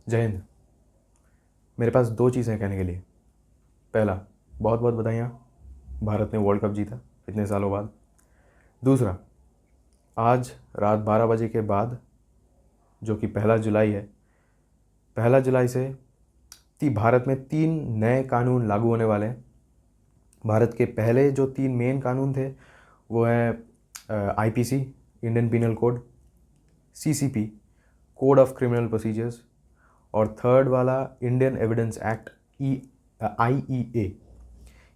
जय हिंद। मेरे पास दो चीज़ें कहने के लिए। पहला, बहुत बहुत बधाइयाँ, भारत ने वर्ल्ड कप जीता इतने सालों बाद। दूसरा, आज रात 12 बजे के बाद, जो कि 1 जुलाई है, 1 जुलाई से भारत में 3 नए कानून लागू होने वाले हैं। भारत के पहले जो 3 मेन कानून थे वो हैं IPC, Indian penal code, CCP, code of criminal procedures, और थर्ड वाला इंडियन एविडेंस एक्ट, आईईए।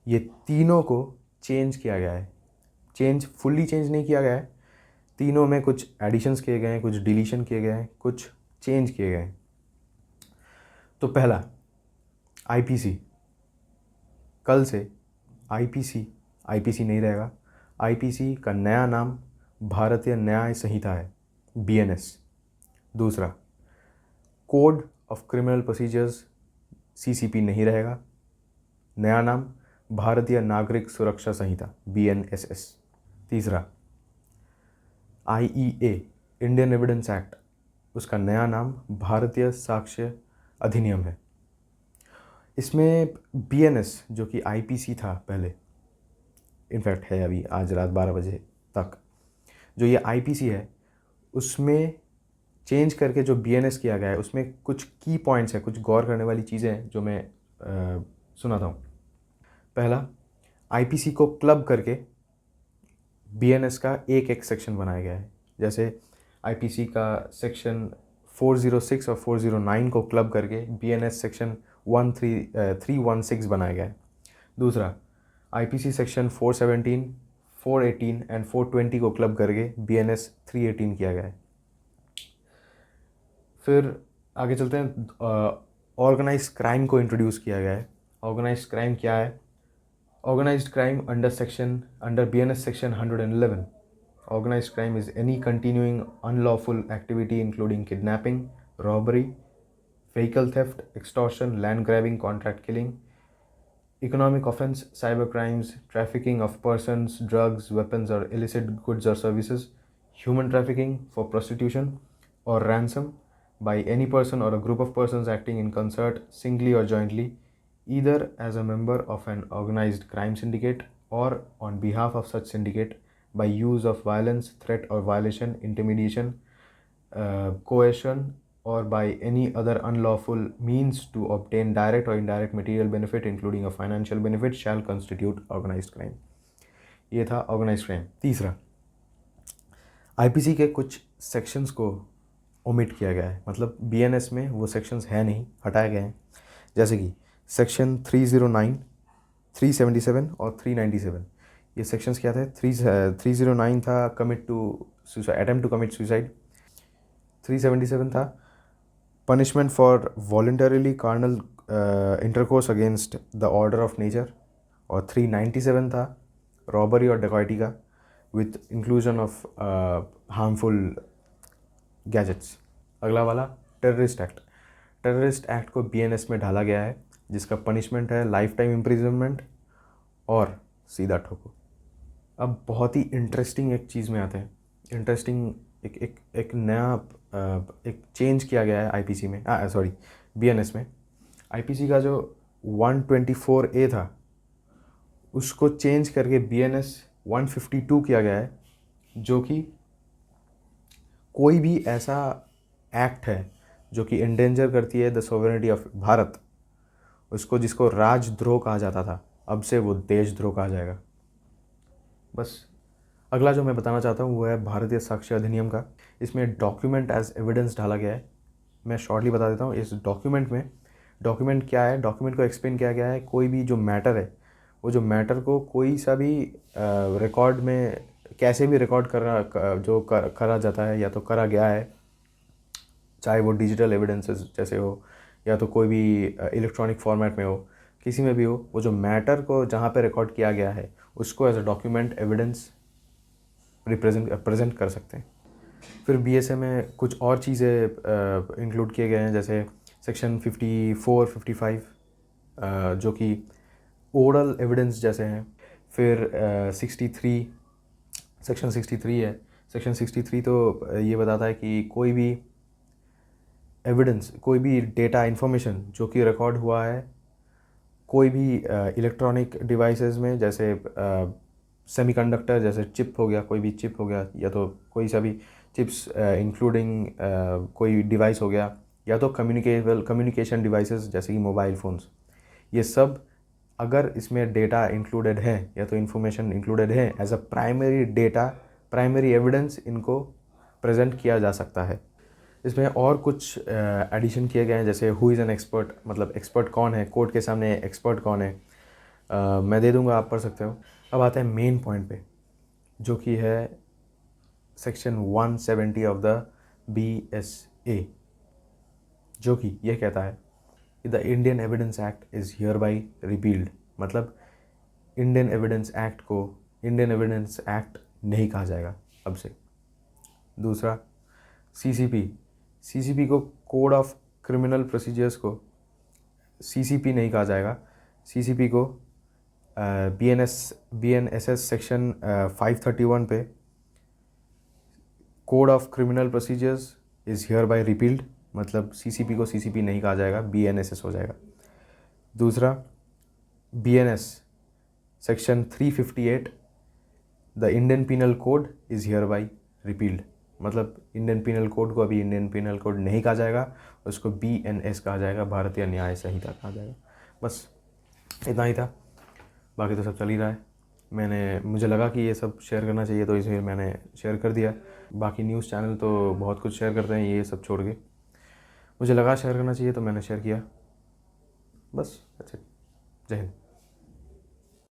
ये तीनों को चेंज किया गया है। फुल्ली चेंज नहीं किया गया है, तीनों में कुछ एडिशंस किए गए हैं, कुछ डिलीशन किए गए हैं, कुछ चेंज किए गए हैं। तो पहला, आईपीसी, कल से आईपीसी नहीं रहेगा। आईपीसी का नया नाम भारतीय न्याय संहिता है, बीएनएस। दूसरा, code of criminal procedures, CCP नहीं रहेगा, नया नाम भारतीय नागरिक सुरक्षा संहिता, बीएनएसएस। तीसरा, आईईए, इंडियन एविडेंस एक्ट, उसका नया नाम भारतीय साक्ष्य अधिनियम है। इसमें बीएनएस, जो कि आईपीसी था पहले, इनफैक्ट है अभी आज रात 12 बजे तक, जो ये आईपीसी है उसमें चेंज करके जो बीएनएस किया गया है, उसमें कुछ की पॉइंट्स हैं, कुछ गौर करने वाली चीज़ें हैं जो मैं सुनाता हूँ। पहला, आईपीसी को क्लब करके बीएनएस का एक सेक्शन बनाया गया है। जैसे आईपीसी का सेक्शन 406 और 409 को क्लब करके बीएनएस सेक्शन 316 बनाया गया है। दूसरा, आईपीसी सेक्शन 417, 418 एंड 420 को क्लब करके बीएनएस 318 किया गया है। फिर आगे चलते हैं, ऑर्गेनाइज क्राइम को इंट्रोड्यूस किया गया है। ऑर्गेनाइज क्राइम क्या है? Organized crime under BNS section 111. Organized crime is any continuing unlawful activity including kidnapping, robbery, vehicle theft, extortion, land grabbing, contract killing, economic offense, cyber crimes, trafficking of persons, drugs, weapons or illicit goods or services, human trafficking for prostitution or ransom by any person or a group of persons acting in concert, singly or jointly, either as a member of an organized crime syndicate or on behalf of such syndicate, by use of violence, threat or violation, intimidation, coercion, or by any other unlawful means to obtain direct or indirect material benefit, including a financial benefit, shall constitute organized crime. ये था organised crime. तीसरा, IPC के कुछ sections को omit किया गया है, मतलब बीएनएस में वो सेक्शंस है नहीं, हटाए गए हैं। जैसे कि सेक्शन 309, 377 और 397। ये सेक्शंस क्या थे? 309 था commit to suicide, attempt to commit suicide. 377 था punishment for voluntarily carnal intercourse against the order of nature. और 397 था रॉबरी और डकैती का, with inclusion of harmful gadgets. अगला वाला, टेररिस्ट एक्ट। टेररिस्ट एक्ट को बीएनएस में ढाला गया है, जिसका पनिशमेंट है लाइफ टाइम इम्प्रिजनमेंट और सीधा ठोको। अब बहुत ही इंटरेस्टिंग एक चीज़ में आते हैं। इंटरेस्टिंग एक नया एक चेंज किया गया है आईपीसी में, सॉरी बीएनएस में। आईपीसी का जो 124A था उसको चेंज करके बीएनएस 152 किया गया है, जो कि कोई भी ऐसा एक्ट है जो कि इंडेंजर करती है द सोवरेनिटी ऑफ भारत, उसको, जिसको राजद्रोह कहा जाता था, अब से वो देशद्रोह कहा जाएगा। बस अगला जो मैं बताना चाहता हूँ वो है भारतीय साक्ष्य अधिनियम का। इसमें डॉक्यूमेंट एज एविडेंस डाला गया है। मैं शॉर्टली बता देता हूँ इस डॉक्यूमेंट में। डॉक्यूमेंट क्या है? डॉक्यूमेंट को एक्सप्लेन किया गया है, कोई भी जो मैटर है, वो जो मैटर को कोई सा भी रिकॉर्ड में कैसे भी रिकॉर्ड करा जाता है या तो करा गया है, चाहे वो डिजिटल एविडेंसेस जैसे हो या तो कोई भी इलेक्ट्रॉनिक फॉर्मेट में हो, किसी में भी हो, वो जो मैटर को जहाँ पे रिकॉर्ड किया गया है उसको as a document evidence present कर सकते हैं। फिर बीएसए में कुछ और चीज़ें इंक्लूड किए गए हैं, जैसे सेक्शन 54, 55 जो कि ओरल एविडेंस जैसे हैं। फिर 63, सेक्शन 63 है। सेक्शन 63 तो ये बताता है कि कोई भी एविडेंस, कोई भी डेटा इन्फॉर्मेशन जो कि रिकॉर्ड हुआ है कोई भी इलेक्ट्रॉनिक डिवाइसेस में, जैसे सेमीकंडक्टर, जैसे चिप हो गया, कोई भी चिप हो गया, या तो कोई सा भी चिप्स इंक्लूडिंग कोई डिवाइस हो गया, या तो कम्युनिकेशन डिवाइसेस जैसे कि मोबाइल फ़ोन्स, ये सब अगर इसमें डेटा इंक्लूडेड है या तो इन्फॉर्मेशन इंक्लूडेड है, as a primary data, primary evidence इनको प्रेजेंट किया जा सकता है। इसमें और कुछ एडिशन किए गए हैं, जैसे हु इज़ एन एक्सपर्ट, मतलब एक्सपर्ट कौन है, कोर्ट के सामने एक्सपर्ट कौन है, मैं दे दूंगा, आप पढ़ सकते हो। अब आते हैं मेन पॉइंट पे, जो कि है सेक्शन 170 ऑफ द BSA, जो कि यह कहता है the Indian evidence act is here by repealed. मतलब इंडियन एविडेंस एक्ट को इंडियन एविडेंस एक्ट नहीं कहा जाएगा अब से। दूसरा, CCP को कोड ऑफ क्रिमिनल प्रोसीजर्स को CCP नहीं कहा जाएगा, CCP को BNSS सेक्शन 531 पे code of criminal procedures is here bye repealed, मतलब CCP को CCP नहीं कहा जाएगा, BNSS हो जाएगा। दूसरा, BNS section 358 the Indian penal code is here bye repealed, मतलब इंडियन पिनल कोड को अभी इंडियन पिनल कोड नहीं कहा जाएगा, उसको BNS कहा जाएगा, भारतीय न्याय संहिता कहा जाएगा। बस इतना ही था, बाकी तो सब चल ही रहा है। मुझे लगा कि ये सब शेयर करना चाहिए, तो इसलिए मैंने शेयर कर दिया। बाकी न्यूज़ चैनल तो बहुत कुछ शेयर करते हैं, ये सब छोड़ के मुझे लगा शेयर करना चाहिए तो मैंने शेयर किया। बस अच्छा, जय हिंद।